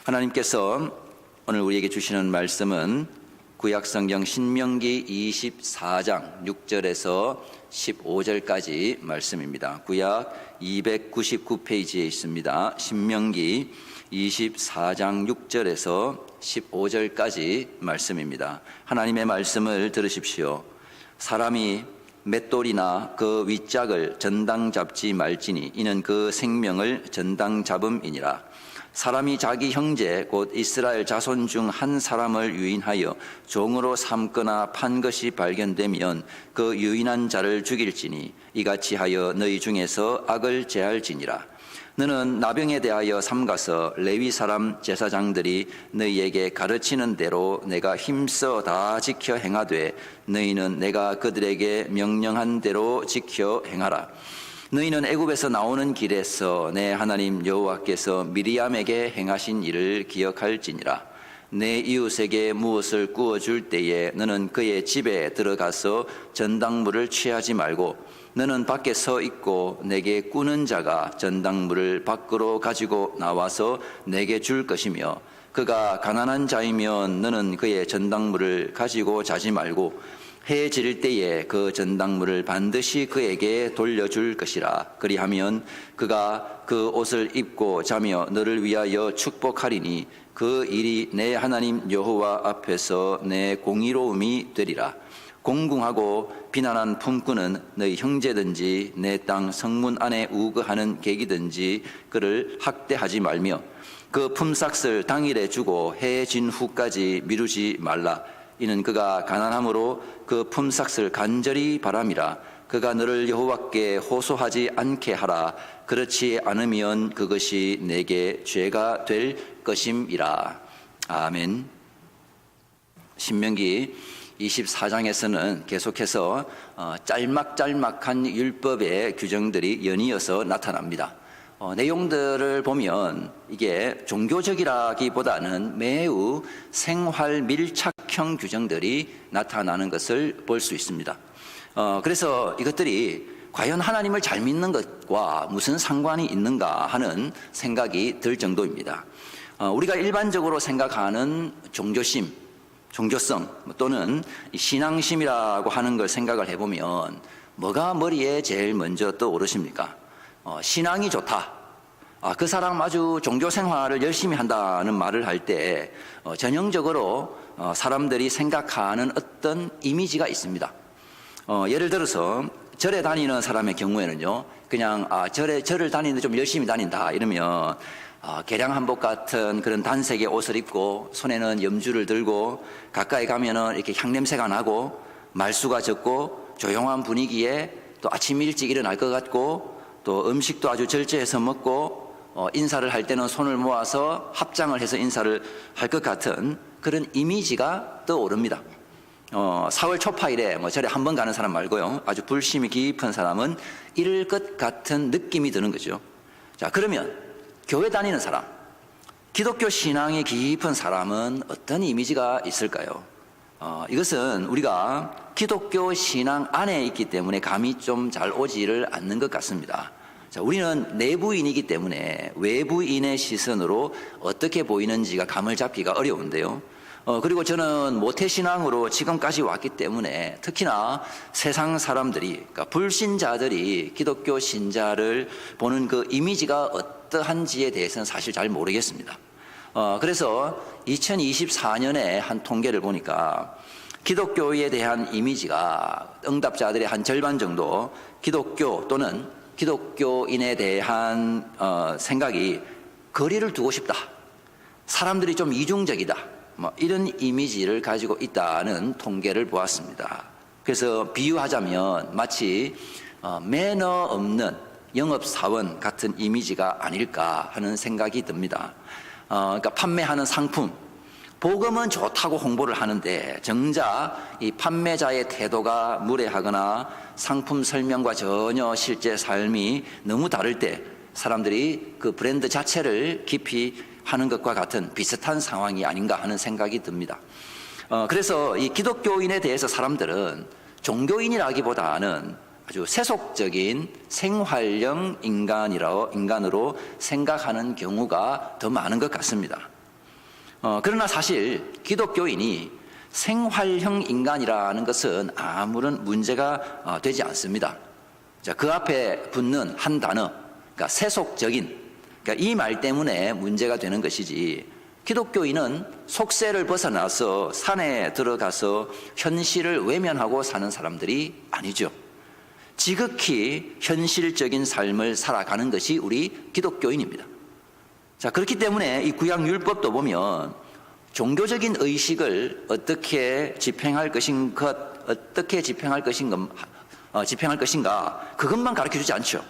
하나님께서 오늘 우리에게 주시는 말씀은 구약성경 신명기 24장 6절에서 15절까지 말씀입니다. 구약 299페이지에 있습니다. 신명기 24장 6절에서 15절까지 말씀입니다. 하나님의 말씀을 들으십시오. 사람이 맷돌이나 그 윗짝을 전당 잡지 말지니 이는 그 생명을 전당 잡음이니라. 사람이 자기 형제 곧 이스라엘 자손 중 한 사람을 유인하여 종으로 삼거나 판 것이 발견되면 그 유인한 자를 죽일지니 이같이 하여 너희 중에서 악을 제할지니라. 너는 나병에 대하여 삼가서 레위 사람 제사장들이 너희에게 가르치는 대로 내가 힘써 다 지켜 행하되 너희는 내가 그들에게 명령한 대로 지켜 행하라. 너희는 애굽에서 나오는 길에서 내 하나님 여호와께서 미리암에게 행하신 일을 기억할지니라. 내 이웃에게 무엇을 구워줄 때에 너는 그의 집에 들어가서 전당물을 취하지 말고 너는 밖에 서 있고 내게 꾸는 자가 전당물을 밖으로 가지고 나와서 내게 줄 것이며 그가 가난한 자이면 너는 그의 전당물을 가지고 자지 말고 해 지를 때에 그 전당물을 반드시 그에게 돌려줄 것이라. 그리하면 그가 그 옷을 입고 자며 너를 위하여 축복하리니 그 일이 내 하나님 여호와 앞에서 내 공의로움이 되리라. 공궁하고 비난한 품꾼은 너희 형제든지 내 땅 성문 안에 우거하는 객이든지 그를 학대하지 말며 그 품삯을 당일에 주고 해 진 후까지 미루지 말라. 이는 그가 가난함으로 그 품삯을 간절히 바람이라. 그가 너를 여호와께 호소하지 않게 하라. 그렇지 않으면 그것이 내게 죄가 될 것임이라. 아멘. 신명기 24장에서는 계속해서 짤막짤막한 율법의 규정들이 연이어서 나타납니다. 내용들을 보면 이게 종교적이라기보다는 매우 생활 밀착형 규정들이 나타나는 것을 볼 수 있습니다. 그래서 이것들이 과연 하나님을 잘 믿는 것과 무슨 상관이 있는가 하는 생각이 들 정도입니다. 우리가 일반적으로 생각하는 종교심, 종교성 또는 신앙심이라고 하는 걸 생각을 해보면 뭐가 머리에 제일 먼저 떠오르십니까? 신앙이 좋다. 그 사람 아주 종교 생활을 열심히 한다는 말을 할 때 전형적으로 사람들이 생각하는 어떤 이미지가 있습니다. 예를 들어서 절에 다니는 사람의 경우에는요, 그냥 절을 다니는데 좀 열심히 다닌다 이러면 개량 한복 같은 그런 단색의 옷을 입고 손에는 염주를 들고 가까이 가면은 이렇게 향냄새가 나고 말수가 적고 조용한 분위기에 또 아침 일찍 일어날 것 같고 또 음식도 아주 절제해서 먹고 인사를 할 때는 손을 모아서 합장을 해서 인사를 할 것 같은 그런 이미지가 떠오릅니다. 4월 초파일에 절에 한 번 가는 사람 말고요, 아주 불심이 깊은 사람은 이럴 것 같은 느낌이 드는 거죠. 자, 그러면 교회 다니는 사람, 기독교 신앙이 깊은 사람은 어떤 이미지가 있을까요? 이것은 우리가 기독교 신앙 안에 있기 때문에 감이 좀 잘 오지를 않는 것 같습니다. 자, 우리는 내부인이기 때문에 외부인의 시선으로 어떻게 보이는지가 감을 잡기가 어려운데요. 그리고 저는 모태신앙으로 지금까지 왔기 때문에 특히나 세상 사람들이, 그러니까 불신자들이 기독교 신자를 보는 그 이미지가 어떠한지에 대해서는 사실 잘 모르겠습니다. 그래서 2024년에 한 통계를 보니까 기독교에 대한 이미지가 응답자들의 한 절반 정도 기독교 또는 기독교인에 대한 생각이 거리를 두고 싶다, 사람들이 좀 이중적이다, 이런 이미지를 가지고 있다는 통계를 보았습니다. 그래서 비유하자면 마치 매너 없는 영업사원 같은 이미지가 아닐까 하는 생각이 듭니다. 그러니까 판매하는 상품, 복음은 좋다고 홍보를 하는데 정작 이 판매자의 태도가 무례하거나 상품 설명과 전혀 실제 삶이 너무 다를 때 사람들이 그 브랜드 자체를 깊이 하는 것과 같은 비슷한 상황이 아닌가 하는 생각이 듭니다. 그래서 이 기독교인에 대해서 사람들은 종교인이라기보다는 아주 세속적인 생활형 인간으로 생각하는 경우가 더 많은 것 같습니다. 그러나 사실 기독교인이 생활형 인간이라는 것은 아무런 문제가 되지 않습니다. 자, 그 앞에 붙는 한 단어, 그러니까 세속적인, 그러니까 이 말 때문에 문제가 되는 것이지, 기독교인은 속세를 벗어나서 산에 들어가서 현실을 외면하고 사는 사람들이 아니죠. 지극히 현실적인 삶을 살아가는 것이 우리 기독교인입니다. 자, 그렇기 때문에 이 구약율법도 보면 종교적인 의식을 어떻게 집행할 것인가 그것만 가르쳐주지 않죠.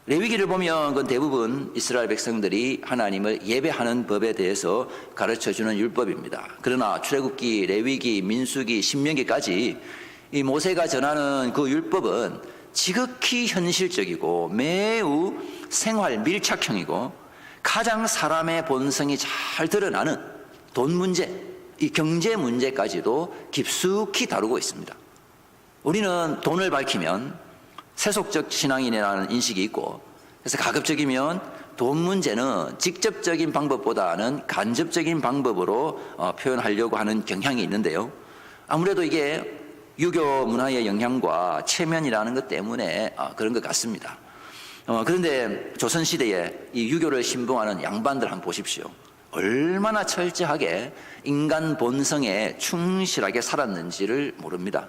레위기를 보면 그건 대부분 이스라엘 백성들이 하나님을 예배하는 법에 대해서 가르쳐주는 율법입니다. 그러나 출애굽기, 레위기, 민수기, 신명기까지 이 모세가 전하는 그 율법은 지극히 현실적이고 매우 생활 밀착형이고 가장 사람의 본성이 잘 드러나는 돈 문제, 이 경제 문제까지도 깊숙이 다루고 있습니다. 우리는 돈을 밝히면 세속적 신앙인이라는 인식이 있고, 그래서 가급적이면 돈 문제는 직접적인 방법보다는 간접적인 방법으로 표현하려고 하는 경향이 있는데요. 아무래도 이게 유교 문화의 영향과 체면이라는 것 때문에 그런 것 같습니다. 그런데 조선시대에 이 유교를 신봉하는 양반들 한번 보십시오. 얼마나 철저하게 인간 본성에 충실하게 살았는지를 모릅니다.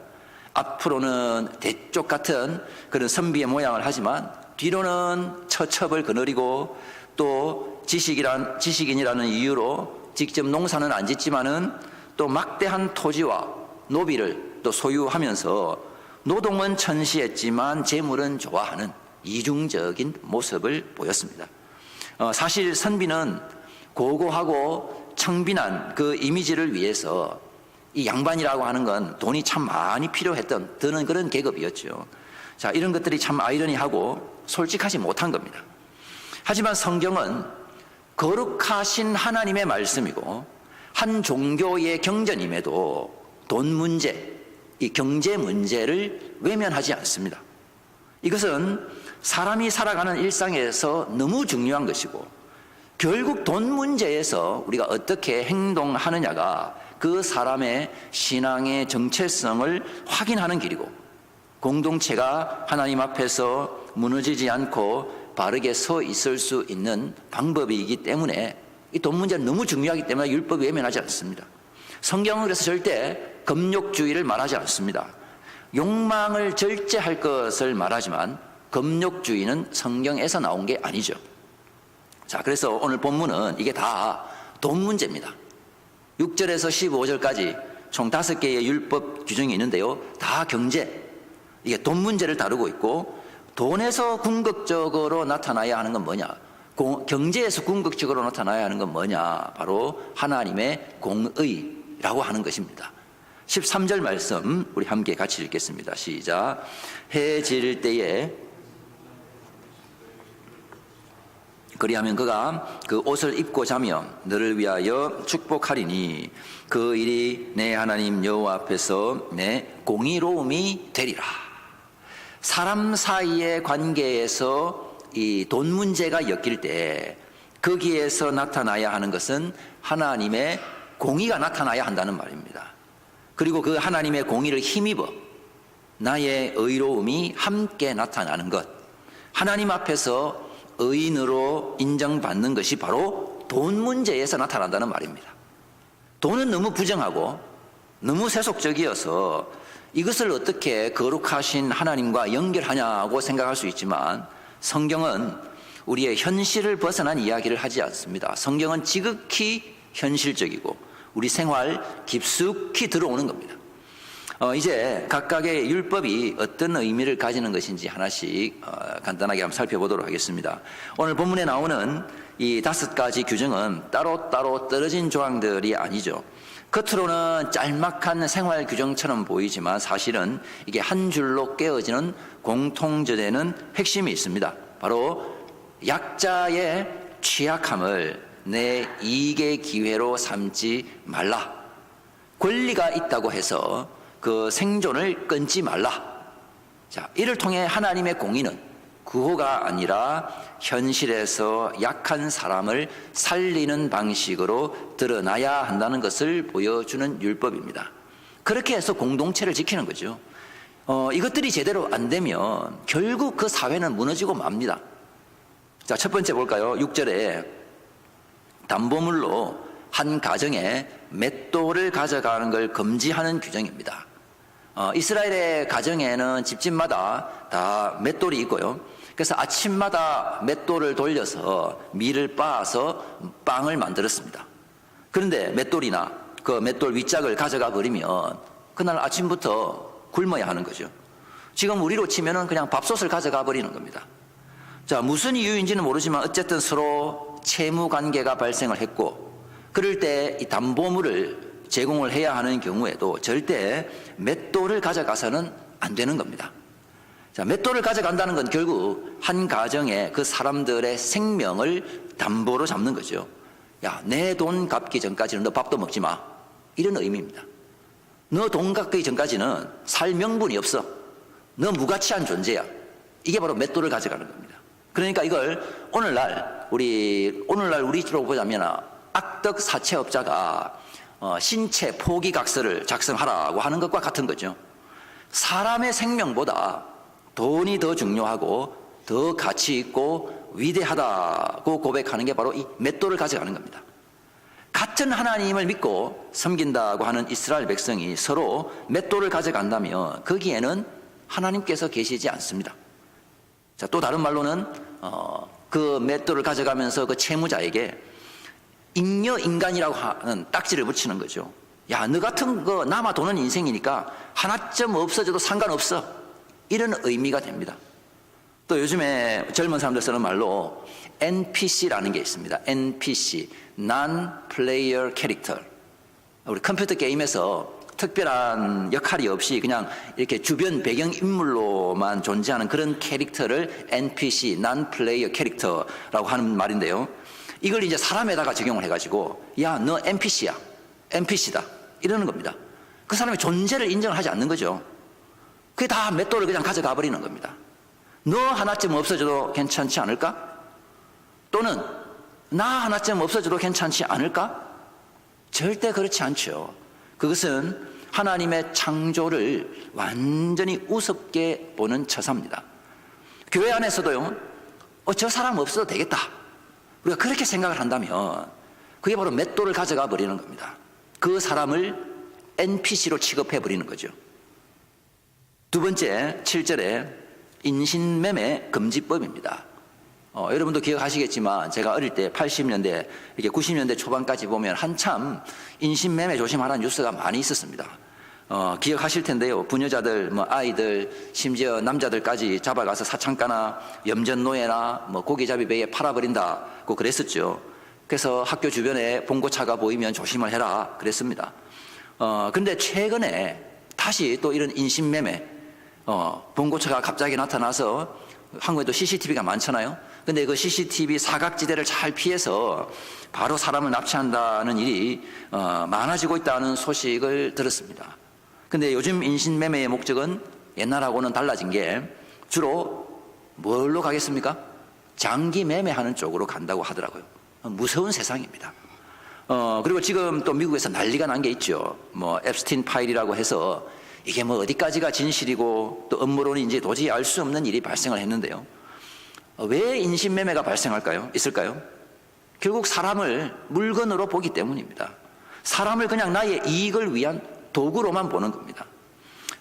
앞으로는 대쪽 같은 그런 선비의 모양을 하지만 뒤로는 처첩을 거느리고 또 지식인이라는 이유로 직접 농사는 안 짓지만은 또 막대한 토지와 노비를 또 소유하면서 노동은 천시했지만 재물은 좋아하는 이중적인 모습을 보였습니다. 사실 선비는 고고하고 청빈한 그 이미지를 위해서 이 양반이라고 하는 건 돈이 참 많이 필요했던 드는 그런 계급이었죠. 자, 이런 것들이 참 아이러니하고 솔직하지 못한 겁니다. 하지만 성경은 거룩하신 하나님의 말씀이고 한 종교의 경전임에도 돈 문제, 이 경제 문제를 외면하지 않습니다. 이것은 사람이 살아가는 일상에서 너무 중요한 것이고 결국 돈 문제에서 우리가 어떻게 행동하느냐가 그 사람의 신앙의 정체성을 확인하는 길이고 공동체가 하나님 앞에서 무너지지 않고 바르게 서 있을 수 있는 방법이기 때문에 이 돈 문제는 너무 중요하기 때문에 율법이 외면하지 않습니다. 성경은 그래서 절대 금욕주의를 말하지 않습니다. 욕망을 절제할 것을 말하지만 금욕주의는 성경에서 나온 게 아니죠. 자, 그래서 오늘 본문은 이게 다 돈 문제입니다. 6절에서 15절까지 총 5개의 율법 규정이 있는데요. 다 경제, 이게 돈 문제를 다루고 있고 돈에서 궁극적으로 나타나야 하는 건 뭐냐? 경제에서 궁극적으로 나타나야 하는 건 뭐냐? 바로 하나님의 공의라고 하는 것입니다. 13절 말씀 우리 함께 같이 읽겠습니다. 시작. 해 질 때에 그리하면 그가 그 옷을 입고 자며 너를 위하여 축복하리니 그 일이 내 하나님 여호와 앞에서 내 공의로움이 되리라. 사람 사이의 관계에서 이 돈 문제가 엮일 때 거기에서 나타나야 하는 것은 하나님의 공의가 나타나야 한다는 말입니다. 그리고 그 하나님의 공의를 힘입어 나의 의로움이 함께 나타나는 것, 하나님 앞에서 의인으로 인정받는 것이 바로 돈 문제에서 나타난다는 말입니다. 돈은 너무 부정하고 너무 세속적이어서 이것을 어떻게 거룩하신 하나님과 연결하냐고 생각할 수 있지만 성경은 우리의 현실을 벗어난 이야기를 하지 않습니다. 성경은 지극히 현실적이고 우리 생활 깊숙이 들어오는 겁니다. 이제 각각의 율법이 어떤 의미를 가지는 것인지 하나씩 간단하게 한번 살펴보도록 하겠습니다. 오늘 본문에 나오는 이 5가지 규정은 따로따로 떨어진 조항들이 아니죠. 겉으로는 짤막한 생활 규정처럼 보이지만 사실은 이게 한 줄로 깨어지는 공통되는 핵심이 있습니다. 바로 약자의 취약함을 내 이익의 기회로 삼지 말라. 권리가 있다고 해서 그 생존을 끊지 말라. 자, 이를 통해 하나님의 공의는 구호가 아니라 현실에서 약한 사람을 살리는 방식으로 드러나야 한다는 것을 보여주는 율법입니다. 그렇게 해서 공동체를 지키는 거죠. 이것들이 제대로 안 되면 결국 그 사회는 무너지고 맙니다. 자, 첫 번째 볼까요? 6절에 담보물로 한 가정에 맷돌을 가져가는 걸 금지하는 규정입니다. 이스라엘의 가정에는 집집마다 다 맷돌이 있고요. 그래서 아침마다 맷돌을 돌려서 밀을 빻아서 빵을 만들었습니다. 그런데 맷돌이나 그 맷돌 윗짝을 가져가 버리면 그날 아침부터 굶어야 하는 거죠. 지금 우리로 치면은 그냥 밥솥을 가져가 버리는 겁니다. 자, 무슨 이유인지는 모르지만 어쨌든 서로 채무 관계가 발생을 했고, 그럴 때 이 담보물을 제공을 해야 하는 경우에도 절대 맷돌을 가져가서는 안 되는 겁니다. 자, 맷돌을 가져간다는 건 결국 한 가정의 그 사람들의 생명을 담보로 잡는 거죠. 야, 내 돈 갚기 전까지는 너 밥도 먹지 마. 이런 의미입니다. 너 돈 갚기 전까지는 살 명분이 없어. 너 무가치한 존재야. 이게 바로 맷돌을 가져가는 겁니다. 그러니까 이걸 오늘날 우리로 보자면 악덕 사채업자가 신체 포기각서를 작성하라고 하는 것과 같은 거죠. 사람의 생명보다 돈이 더 중요하고 더 가치 있고 위대하다고 고백하는 게 바로 이 맷돌을 가져가는 겁니다. 같은 하나님을 믿고 섬긴다고 하는 이스라엘 백성이 서로 맷돌을 가져간다면 거기에는 하나님께서 계시지 않습니다. 자, 또 다른 말로는 그 맷돌을 가져가면서 그 채무자에게 잉여 인간이라고 하는 딱지를 붙이는 거죠. 야, 너 같은 거 남아 도는 인생이니까 하나쯤 없어져도 상관없어. 이런 의미가 됩니다. 또 요즘에 젊은 사람들 쓰는 말로 NPC라는 게 있습니다. NPC, Non-Player Character. 우리 컴퓨터 게임에서 특별한 역할이 없이 그냥 이렇게 주변 배경 인물로만 존재하는 그런 캐릭터를 NPC, Non-Player Character라고 하는 말인데요. 이걸 이제 사람에다가 적용을 해가지고 야, 너 NPC야. NPC다. 이러는 겁니다. 그 사람의 존재를 인정을 하지 않는 거죠. 그게 다 맷돌을 그냥 가져가 버리는 겁니다. 너 하나쯤 없어져도 괜찮지 않을까? 또는 나 하나쯤 없어져도 괜찮지 않을까? 절대 그렇지 않죠. 그것은 하나님의 창조를 완전히 우습게 보는 처사입니다. 교회 안에서도요, 저 사람 없어도 되겠다. 우리가 그렇게 생각을 한다면 그게 바로 맷돌을 가져가 버리는 겁니다. 그 사람을 NPC로 취급해 버리는 거죠. 두 번째, 7절에 인신매매 금지법입니다. 여러분도 기억하시겠지만 제가 어릴 때 80년대, 이렇게 90년대 초반까지 보면 한참 인신매매 조심하라는 뉴스가 많이 있었습니다. 기억하실 텐데요. 부녀자들, 아이들, 심지어 남자들까지 잡아가서 사창가나 염전노예나 고기잡이 배에 팔아버린다고 그랬었죠. 그래서 학교 주변에 봉고차가 보이면 조심을 해라 그랬습니다. 근데 최근에 다시 또 이런 인신매매, 봉고차가 갑자기 나타나서 한국에도 CCTV가 많잖아요. 근데 그 CCTV 사각지대를 잘 피해서 바로 사람을 납치한다는 일이 많아지고 있다는 소식을 들었습니다. 근데 요즘 인신매매의 목적은 옛날하고는 달라진 게 주로 뭘로 가겠습니까? 장기 매매하는 쪽으로 간다고 하더라고요. 무서운 세상입니다. 그리고 지금 또 미국에서 난리가 난 게 있죠. 앱스틴 파일이라고 해서 이게 어디까지가 진실이고 또 음모론인지 도저히 알 수 없는 일이 발생을 했는데요. 왜 인신매매가 발생할까요? 있을까요? 결국 사람을 물건으로 보기 때문입니다. 사람을 그냥 나의 이익을 위한 도구로만 보는 겁니다.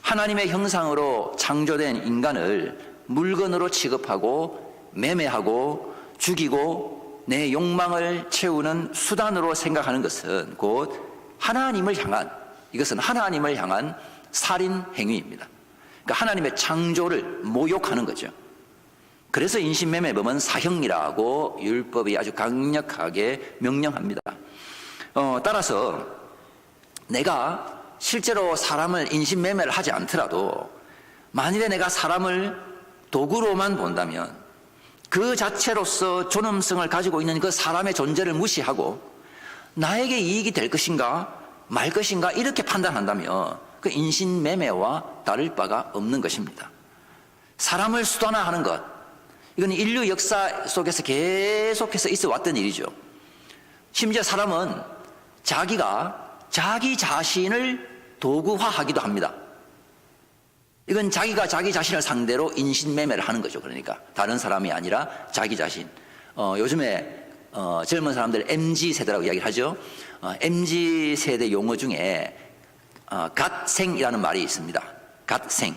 하나님의 형상으로 창조된 인간을 물건으로 취급하고 매매하고 죽이고 내 욕망을 채우는 수단으로 생각하는 것은 곧 이것은 하나님을 향한 살인 행위입니다. 그러니까 하나님의 창조를 모욕하는 거죠. 그래서 인신매매범은 사형이라고 율법이 아주 강력하게 명령합니다. 따라서 내가 실제로 사람을 인신매매를 하지 않더라도 만일에 내가 사람을 도구로만 본다면 그 자체로서 존엄성을 가지고 있는 그 사람의 존재를 무시하고 나에게 이익이 될 것인가 말 것인가 이렇게 판단한다면 그 인신매매와 다를 바가 없는 것입니다. 사람을 수단화하는 것, 이건 인류 역사 속에서 계속해서 있어 왔던 일이죠. 심지어 사람은 자기가 자기 자신을 도구화하기도 합니다. 이건 자기가 자기 자신을 상대로 인신매매를 하는 거죠. 그러니까 다른 사람이 아니라 자기 자신. 요즘에 젊은 사람들 MZ 세대라고 이야기를 하죠. MZ 세대 용어 중에 갓생이라는 말이 있습니다. 갓생.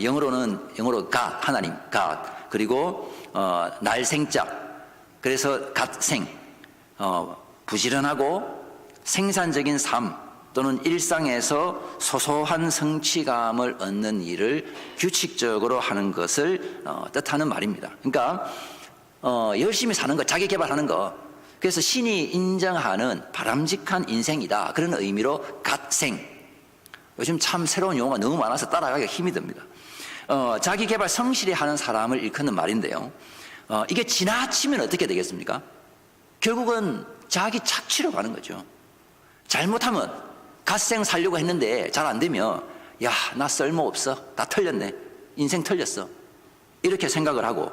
영어로 God, 하나님, God. 그리고 날생자. 그래서 갓생. 부지런하고 생산적인 삶 또는 일상에서 소소한 성취감을 얻는 일을 규칙적으로 하는 것을 뜻하는 말입니다. 그러니까 열심히 사는 것, 자기 개발하는 것. 그래서 신이 인정하는 바람직한 인생이다. 그런 의미로 갓생. 요즘 참 새로운 용어가 너무 많아서 따라가기가 힘이 듭니다. 자기 개발 성실히 하는 사람을 일컫는 말인데요. 이게 지나치면 어떻게 되겠습니까? 결국은 자기 착취로 가는 거죠. 잘못하면 갓생 살려고 했는데 잘 안 되면 야, 나 쓸모없어. 다 털렸네. 인생 털렸어. 이렇게 생각을 하고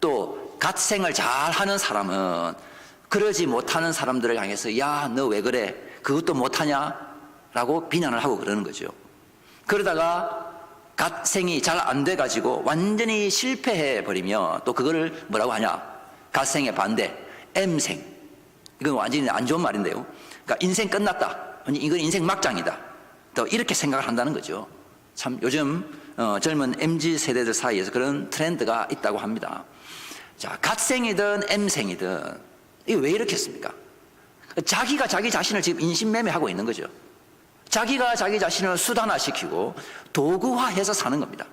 또 갓생을 잘하는 사람은 그러지 못하는 사람들을 향해서 야, 너 왜 그래? 그것도 못하냐? 라고 비난을 하고 그러는 거죠. 그러다가 갓생이 잘 안 돼가지고 완전히 실패해 버리면 또 그거를 뭐라고 하냐? 갓생의 반대, M생. 이건 완전히 안 좋은 말인데요. 그러니까 인생 끝났다. 이건 인생 막장이다. 또 이렇게 생각을 한다는 거죠. 참 요즘 젊은 MZ 세대들 사이에서 그런 트렌드가 있다고 합니다. 자, 갓생이든 M생이든 이게 왜 이렇게 했습니까? 자기가 자기 자신을 지금 인신매매하고 있는 거죠. 자기가 자기 자신을 수단화시키고 도구화해서 사는 겁니다.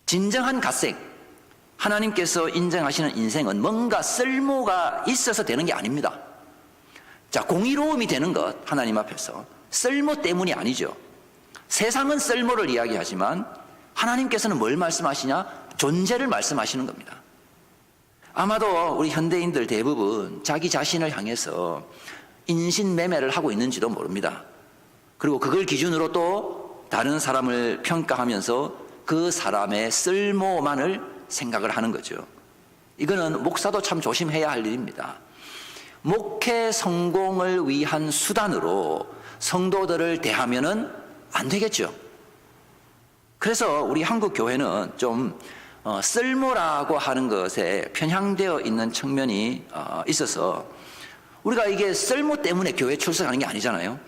진정한 갓생, 하나님께서 인정하시는 인생은 뭔가 쓸모가 있어서 되는 게 아닙니다. 자, 공의로움이 되는 것, 하나님 앞에서 쓸모 때문이 아니죠. 세상은 쓸모를 이야기하지만 하나님께서는 뭘 말씀하시냐? 존재를 말씀하시는 겁니다. 아마도 우리 현대인들 대부분 자기 자신을 향해서 인신매매를 하고 있는지도 모릅니다. 그리고 그걸 기준으로 또 다른 사람을 평가하면서 그 사람의 쓸모만을 생각을 하는 거죠. 이거는 목사도 참 조심해야 할 일입니다. 목회 성공을 위한 수단으로 성도들을 대하면은 안 되겠죠. 그래서 우리 한국 교회는 좀 쓸모라고 하는 것에 편향되어 있는 측면이 있어서 우리가 이게 쓸모 때문에 교회 출석하는 게 아니잖아요.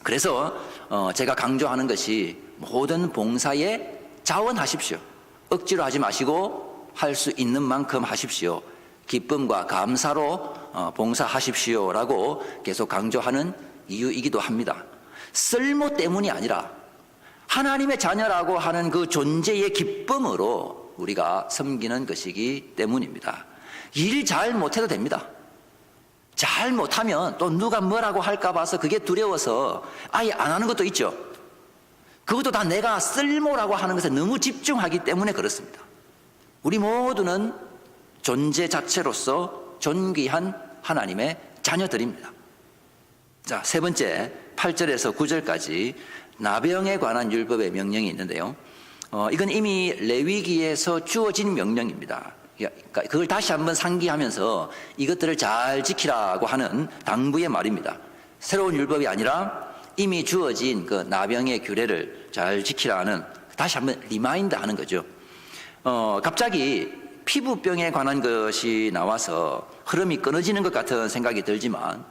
그래서 제가 강조하는 것이 모든 봉사에 자원하십시오. 억지로 하지 마시고 할 수 있는 만큼 하십시오. 기쁨과 감사로 봉사하십시오라고 계속 강조하는 이유이기도 합니다. 쓸모 때문이 아니라 하나님의 자녀라고 하는 그 존재의 기쁨으로 우리가 섬기는 것이기 때문입니다. 일 잘 못해도 됩니다. 잘 못하면 또 누가 뭐라고 할까 봐서 그게 두려워서 아예 안 하는 것도 있죠. 그것도 다 내가 쓸모라고 하는 것에 너무 집중하기 때문에 그렇습니다. 우리 모두는 존재 자체로서 존귀한 하나님의 자녀들입니다. 자, 세 번째 8절에서 9절까지 나병에 관한 율법의 명령이 있는데요. 이건 이미 레위기에서 주어진 명령입니다. 그러니까 그걸 다시 한번 상기하면서 이것들을 잘 지키라고 하는 당부의 말입니다. 새로운 율법이 아니라 이미 주어진 그 나병의 규례를 잘 지키라는 다시 한번 리마인드 하는 거죠. 갑자기 피부병에 관한 것이 나와서 흐름이 끊어지는 것 같은 생각이 들지만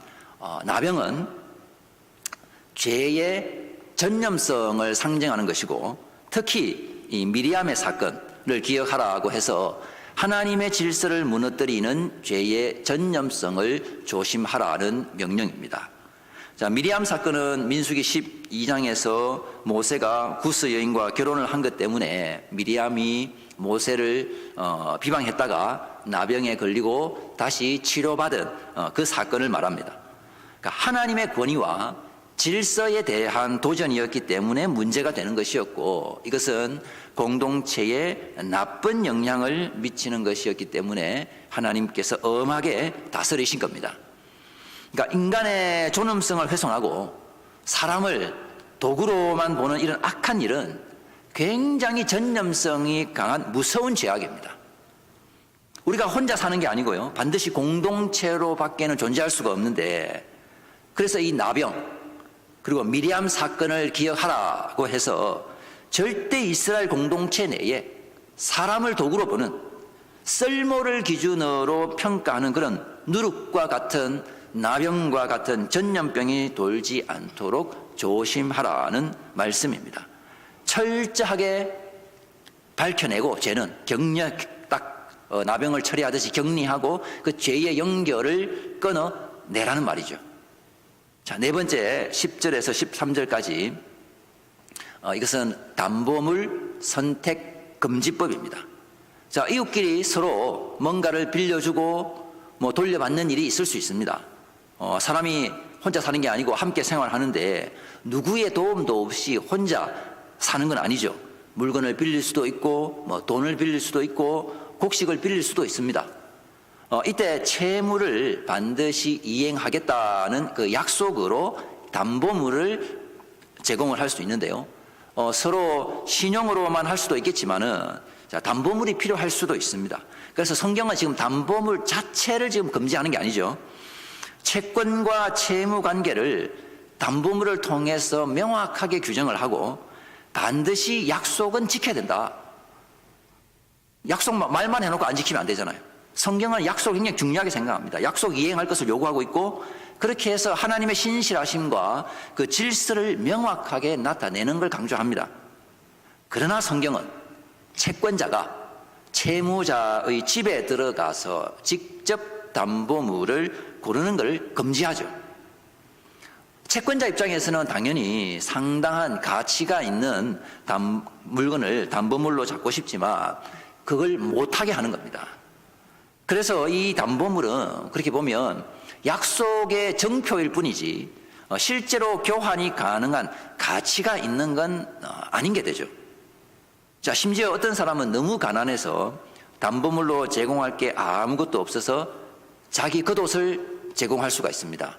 나병은 죄의 전념성을 상징하는 것이고 특히 이 미리암의 사건을 기억하라고 해서 하나님의 질서를 무너뜨리는 죄의 전념성을 조심하라는 명령입니다. 자, 미리암 사건은 민수기 12장에서 모세가 구스 여인과 결혼을 한 것 때문에 미리암이 모세를 비방했다가 나병에 걸리고 다시 치료받은 그 사건을 말합니다. 그러니까 하나님의 권위와 질서에 대한 도전이었기 때문에 문제가 되는 것이었고 이것은 공동체에 나쁜 영향을 미치는 것이었기 때문에 하나님께서 엄하게 다스리신 겁니다. 그러니까 인간의 존엄성을 훼손하고 사람을 도구로만 보는 이런 악한 일은 굉장히 전념성이 강한 무서운 죄악입니다. 우리가 혼자 사는 게 아니고요. 반드시 공동체로 밖에는 존재할 수가 없는데, 그래서 이 나병 그리고 미리암 사건을 기억하라고 해서 절대 이스라엘 공동체 내에 사람을 도구로 보는, 썰모를 기준으로 평가하는 그런 누룩과 같은, 나병과 같은 전염병이 돌지 않도록 조심하라는 말씀입니다. 철저하게 밝혀내고, 죄는 나병을 처리하듯이 격리하고 그 죄의 연결을 끊어내라는 말이죠. 자, 네 번째 10절에서 13절까지 이것은 담보물 선택 금지법입니다. 자, 이웃끼리 서로 뭔가를 빌려주고 돌려받는 일이 있을 수 있습니다. 사람이 혼자 사는 게 아니고 함께 생활하는데 누구의 도움도 없이 혼자 사는 건 아니죠. 물건을 빌릴 수도 있고 돈을 빌릴 수도 있고 곡식을 빌릴 수도 있습니다. 이때 채무를 반드시 이행하겠다는 그 약속으로 담보물을 제공을 할 수 있는데요. 서로 신용으로만 할 수도 있겠지만은 담보물이 필요할 수도 있습니다. 그래서 성경은 지금 담보물 자체를 지금 금지하는 게 아니죠. 채권과 채무 관계를 담보물을 통해서 명확하게 규정을 하고 반드시 약속은 지켜야 된다. 약속 말만 해놓고 안 지키면 안 되잖아요. 성경은 약속 굉장히 중요하게 생각합니다. 약속 이행할 것을 요구하고 있고, 그렇게 해서 하나님의 신실하심과 그 질서를 명확하게 나타내는 걸 강조합니다. 그러나 성경은 채권자가 채무자의 집에 들어가서 직접 담보물을 고르는 걸 금지하죠. 채권자 입장에서는 당연히 상당한 가치가 있는 물건을 담보물로 잡고 싶지만 그걸 못하게 하는 겁니다. 그래서 이 담보물은 그렇게 보면 약속의 정표일 뿐이지 실제로 교환이 가능한 가치가 있는 건 아닌 게 되죠. 자, 심지어 어떤 사람은 너무 가난해서 담보물로 제공할 게 아무것도 없어서 자기 겉옷을 제공할 수가 있습니다.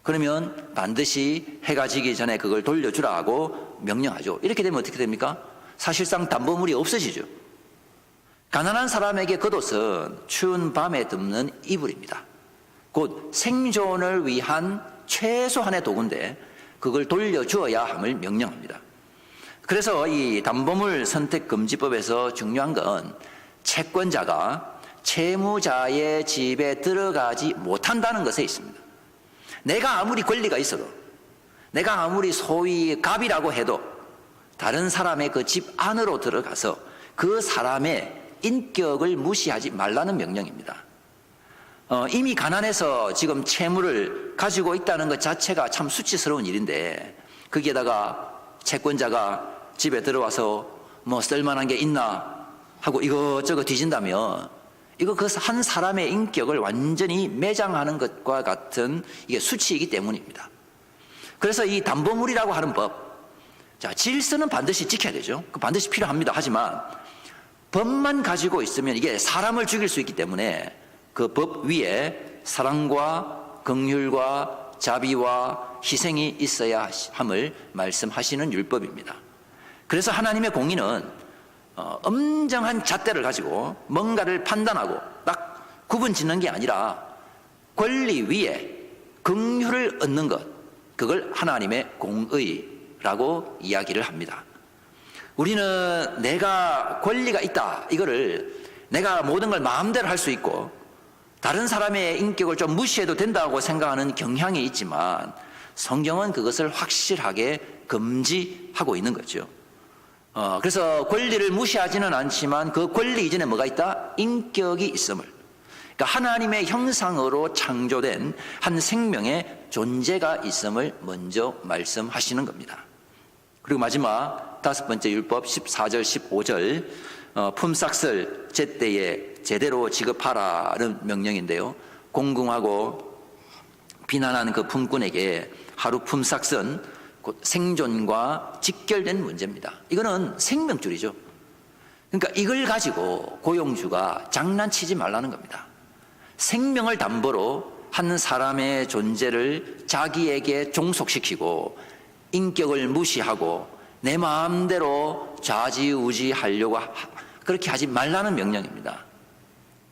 그러면 반드시 해가 지기 전에 그걸 돌려주라고 명령하죠. 이렇게 되면 어떻게 됩니까? 사실상 담보물이 없어지죠. 가난한 사람에게 겉옷은 추운 밤에 덮는 이불입니다. 곧 생존을 위한 최소한의 도구인데 그걸 돌려주어야 함을 명령합니다. 그래서 이 담보물 선택 금지법에서 중요한 건 채권자가 채무자의 집에 들어가지 못한다는 것에 있습니다. 내가 아무리 권리가 있어도, 내가 아무리 소위 갑이라고 해도 다른 사람의 그 집 안으로 들어가서 그 사람의 인격을 무시하지 말라는 명령입니다. 이미 가난해서 지금 채무를 가지고 있다는 것 자체가 참 수치스러운 일인데 거기에다가 채권자가 집에 들어와서 쓸만한 게 있나 하고 이것저것 뒤진다면 이거 그 한 사람의 인격을 완전히 매장하는 것과 같은 이게 수치이기 때문입니다. 그래서 이 담보물이라고 하는 법, 자, 질서는 반드시 지켜야 되죠. 그 반드시 필요합니다. 하지만 법만 가지고 있으면 이게 사람을 죽일 수 있기 때문에 그 법 위에 사랑과 긍휼과 자비와 희생이 있어야 함을 말씀하시는 율법입니다. 그래서 하나님의 공의는 엄정한 잣대를 가지고 뭔가를 판단하고 딱 구분 짓는 게 아니라 권리 위에 긍휼을 얻는 것, 그걸 하나님의 공의라고 이야기를 합니다. 우리는 내가 권리가 있다, 이거를 내가 모든 걸 마음대로 할 수 있고 다른 사람의 인격을 좀 무시해도 된다고 생각하는 경향이 있지만 성경은 그것을 확실하게 금지하고 있는 거죠. 그래서 권리를 무시하지는 않지만 그 권리 이전에 뭐가 있다? 인격이 있음을. 그러니까 하나님의 형상으로 창조된 한 생명의 존재가 있음을 먼저 말씀하시는 겁니다. 그리고 마지막 다섯 번째 율법 14절 15절 품삯을 제때에 제대로 지급하라는 명령인데요. 공궁하고 비난하는 그 품꾼에게 하루 품삯은 곧 생존과 직결된 문제입니다. 이거는 생명줄이죠. 그러니까 이걸 가지고 고용주가 장난치지 말라는 겁니다. 생명을 담보로 한 사람의 존재를 자기에게 종속시키고 인격을 무시하고 내 마음대로 좌지우지하려고 그렇게 하지 말라는 명령입니다.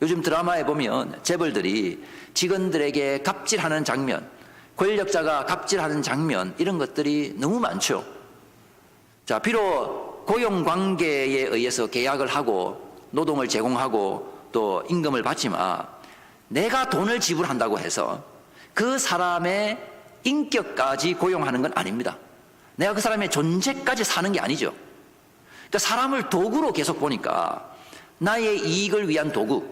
요즘 드라마에 보면 재벌들이 직원들에게 갑질하는 장면, 권력자가 갑질하는 장면, 이런 것들이 너무 많죠. 자, 비록 고용관계에 의해서 계약을 하고 노동을 제공하고 또 임금을 받지만 내가 돈을 지불한다고 해서 그 사람의 인격까지 고용하는 건 아닙니다. 내가 그 사람의 존재까지 사는 게 아니죠. 그러니까 사람을 도구로 계속 보니까 나의 이익을 위한 도구,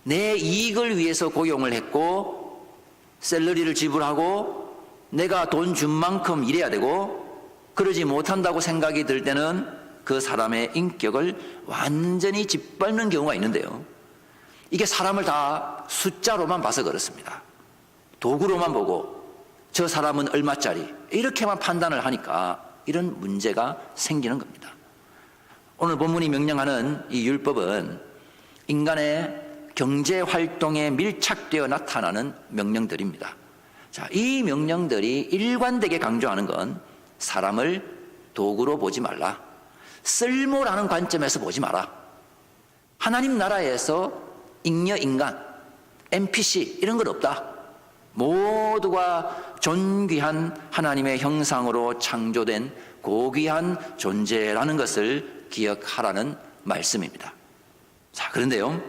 내 이익을 위해서 고용을 했고 샐러리를 지불하고 내가 돈 준 만큼 일해야 되고, 그러지 못한다고 생각이 들 때는 그 사람의 인격을 완전히 짓밟는 경우가 있는데요. 이게 사람을 다 숫자로만 봐서 그렇습니다. 도구로만 보고 저 사람은 얼마짜리 이렇게만 판단을 하니까 이런 문제가 생기는 겁니다. 오늘 본문이 명령하는 이 율법은 인간의 경제 활동에 밀착되어 나타나는 명령들입니다. 자, 이 명령들이 일관되게 강조하는 건 사람을 도구로 보지 말라, 쓸모라는 관점에서 보지 마라. 하나님 나라에서 잉여 인간, NPC 이런 건 없다. 모두가 존귀한 하나님의 형상으로 창조된 고귀한 존재라는 것을 기억하라는 말씀입니다. 자, 그런데요,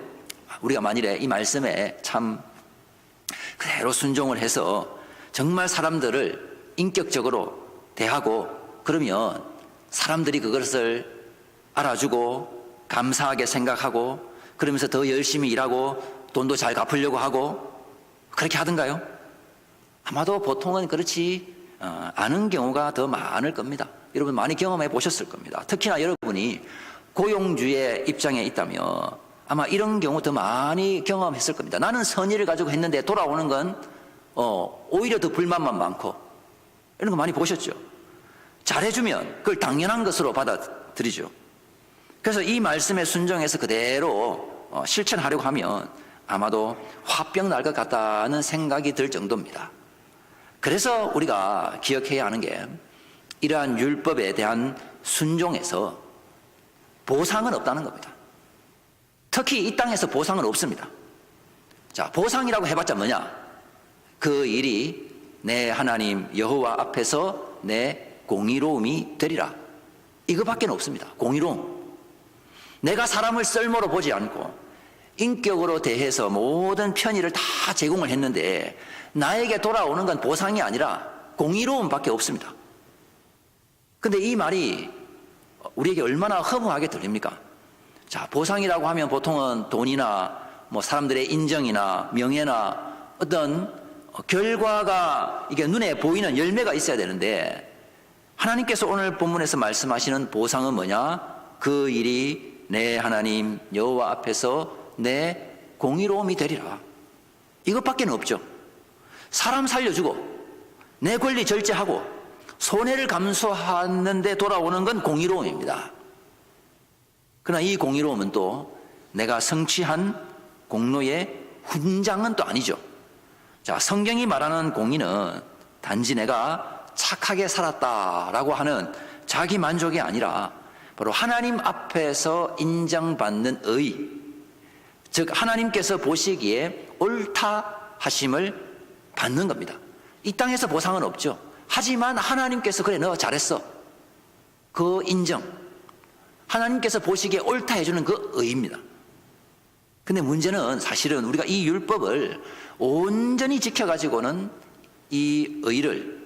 우리가 만일에 이 말씀에 참 그대로 순종을 해서 정말 사람들을 인격적으로 대하고 그러면 사람들이 그것을 알아주고 감사하게 생각하고 그러면서 더 열심히 일하고 돈도 잘 갚으려고 하고 그렇게 하던가요? 아마도 보통은 그렇지 않은 경우가 더 많을 겁니다. 여러분 많이 경험해 보셨을 겁니다. 특히나 여러분이 고용주의 입장에 있다면 아마 이런 경우 더 많이 경험했을 겁니다. 나는 선의를 가지고 했는데 돌아오는 건 오히려 더 불만만 많고, 이런 거 많이 보셨죠? 잘해주면 그걸 당연한 것으로 받아들이죠. 그래서 이 말씀에 순종해서 그대로 실천하려고 하면 아마도 화병 날 것 같다는 생각이 들 정도입니다. 그래서 우리가 기억해야 하는 게 이러한 율법에 대한 순종에서 보상은 없다는 겁니다. 특히 이 땅에서 보상은 없습니다. 자, 보상이라고 해봤자 뭐냐? 그 일이 내 하나님 여호와 앞에서 내 공의로움이 되리라. 이거밖에 없습니다. 공의로움. 내가 사람을 썰모로 보지 않고 인격으로 대해서 모든 편의를 다 제공을 했는데 나에게 돌아오는 건 보상이 아니라 공의로움밖에 없습니다. 근데 이 말이 우리에게 얼마나 허무하게 들립니까? 자, 보상이라고 하면 보통은 돈이나 뭐 사람들의 인정이나 명예나 어떤 결과가 이게 눈에 보이는 열매가 있어야 되는데, 하나님께서 오늘 본문에서 말씀하시는 보상은 뭐냐? 그 일이 내 하나님 여호와 앞에서 내 공의로움이 되리라. 이것밖에 없죠. 사람 살려주고 내 권리 절제하고 손해를 감수하는데 돌아오는 건 공의로움입니다. 그러나 이 공의로움은 또 내가 성취한 공로의 훈장은 또 아니죠. 자, 성경이 말하는 공의는 단지 내가 착하게 살았다라고 하는 자기 만족이 아니라 바로 하나님 앞에서 인정받는 의, 즉 하나님께서 보시기에 옳다 하심을 받는 겁니다. 이 땅에서 보상은 없죠. 하지만 하나님께서 그래 너 잘했어, 그 인정, 하나님께서 보시기에 옳다 해주는 그 의입니다. 근데 문제는 사실은 우리가 이 율법을 온전히 지켜가지고는 이 의를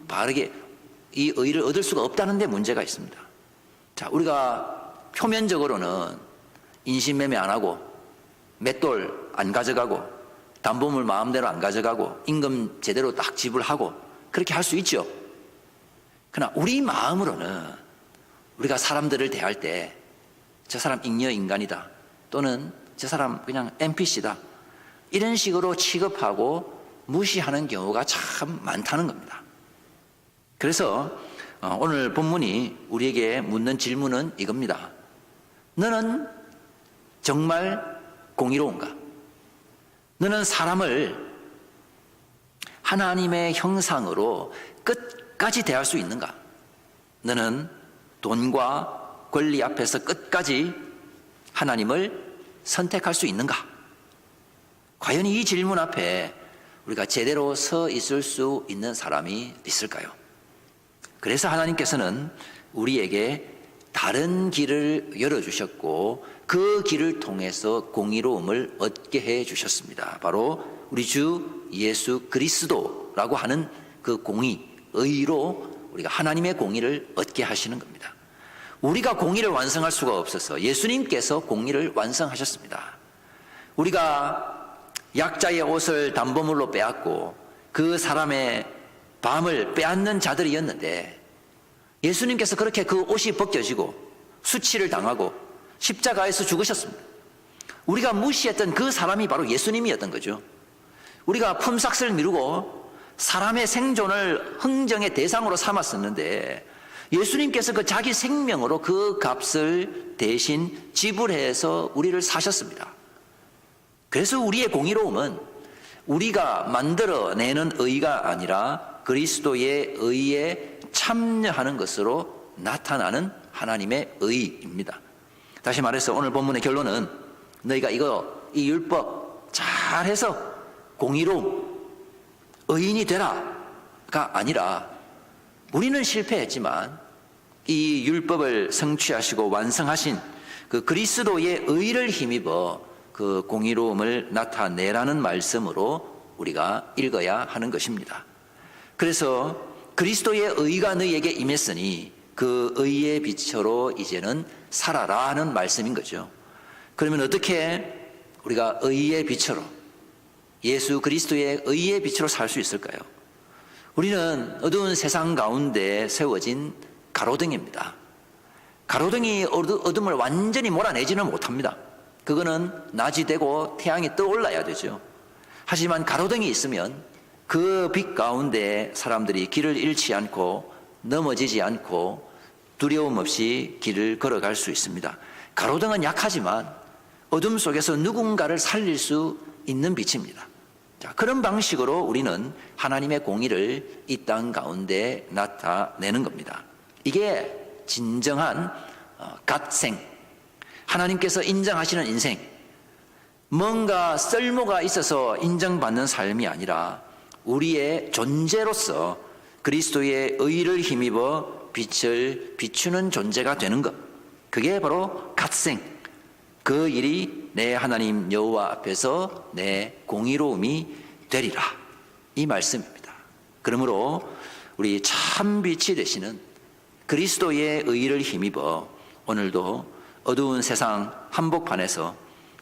바르게 이 의를 얻을 수가 없다는 데 문제가 있습니다. 자, 우리가 표면적으로는 인신매매 안 하고 맷돌 안 가져가고 담보물 마음대로 안 가져가고 임금 제대로 딱 지불하고 그렇게 할 수 있죠. 그러나 우리 마음으로는 우리가 사람들을 대할 때 저 사람 잉여 인간이다, 또는 저 사람 그냥 NPC다, 이런 식으로 취급하고 무시하는 경우가 참 많다는 겁니다. 그래서 오늘 본문이 우리에게 묻는 질문은 이겁니다. 너는 정말 공의로운가? 너는 사람을 하나님의 형상으로 끝까지 대할 수 있는가? 너는 돈과 권리 앞에서 끝까지 하나님을 선택할 수 있는가? 과연 이 질문 앞에 우리가 제대로 서 있을 수 있는 사람이 있을까요? 그래서 하나님께서는 우리에게 다른 길을 열어주셨고 그 길을 통해서 공의로움을 얻게 해주셨습니다. 바로 우리 주 예수 그리스도라고 하는 그 공의, 의로 우리가 하나님의 공의를 얻게 하시는 겁니다. 우리가 공의를 완성할 수가 없어서 예수님께서 공의를 완성하셨습니다. 우리가 약자의 옷을 담보물로 빼앗고 그 사람의 밤을 빼앗는 자들이었는데 예수님께서 그렇게 그 옷이 벗겨지고 수치를 당하고 십자가에서 죽으셨습니다. 우리가 무시했던 그 사람이 바로 예수님이었던 거죠. 우리가 품삯을 미루고 사람의 생존을 흥정의 대상으로 삼았었는데 예수님께서 그 자기 생명으로 그 값을 대신 지불해서 우리를 사셨습니다. 그래서 우리의 공의로움은 우리가 만들어내는 의가 아니라 그리스도의 의에 참여하는 것으로 나타나는 하나님의 의입니다. 다시 말해서 오늘 본문의 결론은 너희가 이 율법 잘해서 공의로움, 의인이 되라가 아니라 우리는 실패했지만 이 율법을 성취하시고 완성하신 그 그리스도의 의를 힘입어 그 공의로움을 나타내라는 말씀으로 우리가 읽어야 하는 것입니다. 그래서 그리스도의 의가 너희에게 임했으니 그 의의 빛으로 이제는 살아라 하는 말씀인 거죠. 그러면 어떻게 우리가 의의 빛으로 예수 그리스도의 의의 빛으로 살 수 있을까요? 우리는 어두운 세상 가운데 세워진 가로등입니다. 가로등이 어둠을 완전히 몰아내지는 못합니다. 그거는 낮이 되고 태양이 떠올라야 되죠. 하지만 가로등이 있으면 그 빛 가운데 사람들이 길을 잃지 않고 넘어지지 않고 두려움 없이 길을 걸어갈 수 있습니다. 가로등은 약하지만 어둠 속에서 누군가를 살릴 수 있는 빛입니다. 자, 그런 방식으로 우리는 하나님의 공의를 이 땅 가운데 나타내는 겁니다. 이게 진정한 갓생, 하나님께서 인정하시는 인생, 뭔가 쓸모가 있어서 인정받는 삶이 아니라 우리의 존재로서 그리스도의 의를 힘입어 빛을 비추는 존재가 되는 것, 그게 바로 갓생, 그 일이 내 하나님 여호와 앞에서 내 공의로움이 되리라, 이 말씀입니다. 그러므로 우리 참 빛이 되시는 그리스도의 의를 힘입어 오늘도 어두운 세상 한복판에서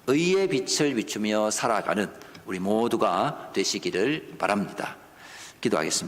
의의 빛을 비추며 살아가는 우리 모두가 되시기를 바랍니다. 기도하겠습니다.